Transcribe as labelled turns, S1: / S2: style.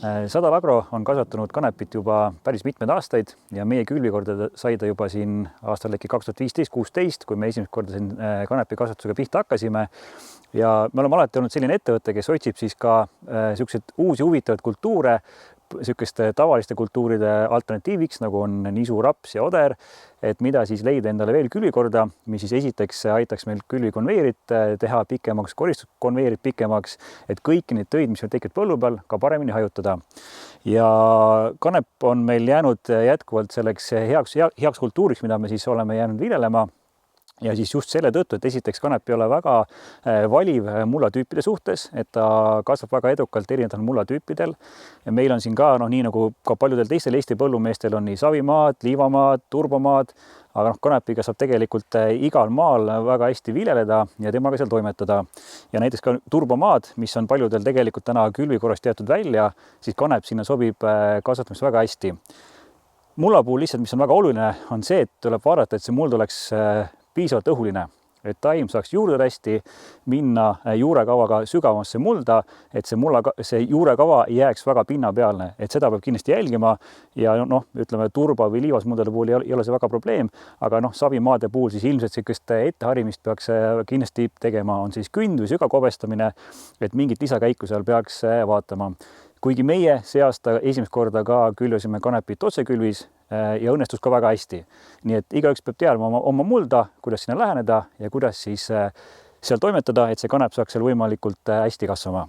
S1: Sadal Agro on kasvatanud kanepit juba päris mitmeid aastaid ja meie külvikorda sai ta juba siin aastal äkki 2015-16, kui me esimest korda siin kanepikasvatusega pihta hakkasime. Ja me oleme alati olnud selline ettevõte, kes otsib siis ka selliseid uusi huvitavaid kultuure, selliseste tavaliste kultuuride alternatiiviks, nagu on nisu, raps ja oder, et mida siis leida endale veel külvikorda, mis siis esiteks aitaks meil külvikonveerit teha pikemaks, koristuskonveerit pikemaks, et kõiki neid töid, mis meil tekib põllu peal, ka paremini hajutada. Ja kanep on meil jäänud jätkuvalt selleks heaks kultuuriks, mida me siis oleme jäänud viljelema. Ja siis just selle tõttu, et esiteks kanep ei ole väga valiv mullatüüpide suhtes, et ta kasvab väga edukalt erinevatel mullatüüpidel. Ja meil on siin ka, nii nagu ka paljudel teistel Eesti põllumeestel on nii savimaad, liivamaad, turbomaad, aga kanepiga saab tegelikult igal maal väga hästi viljeleda ja temaga seal toimetada. Ja näiteks ka turbomaad, mis on paljudel tegelikult täna külvikorrast jäetud välja, siis kanep sinna sobib kasvatamist väga hästi. Mulla puhul lihtsalt, mis on väga oluline, on see, et tuleb vaadata, et see muld oleks piisavalt õhuline, et taim saaks juurde hästi minna juurekavaga sügavamasse mulda, et see juurekava jääks väga pinnapealne, et seda peab kindlasti jälgima ja ütleme turba või liivasmuldade puhul ei ole see väga probleem, aga savimaade puhul siis ilmselt sellist etteharimist peaks kindlasti tegema, on siis künd või sügakobestamine, et mingit lisakäiku seal peaks vaatama. Kuigi meie see aasta esimest korda ka külvasime kanepit otsekülvis ja õnnestus ka väga hästi. Nii et igaüks peab teadma oma mulda, kuidas sinna läheneda ja kuidas siis seal toimetada, et see kanep saaks seal võimalikult hästi kasvama.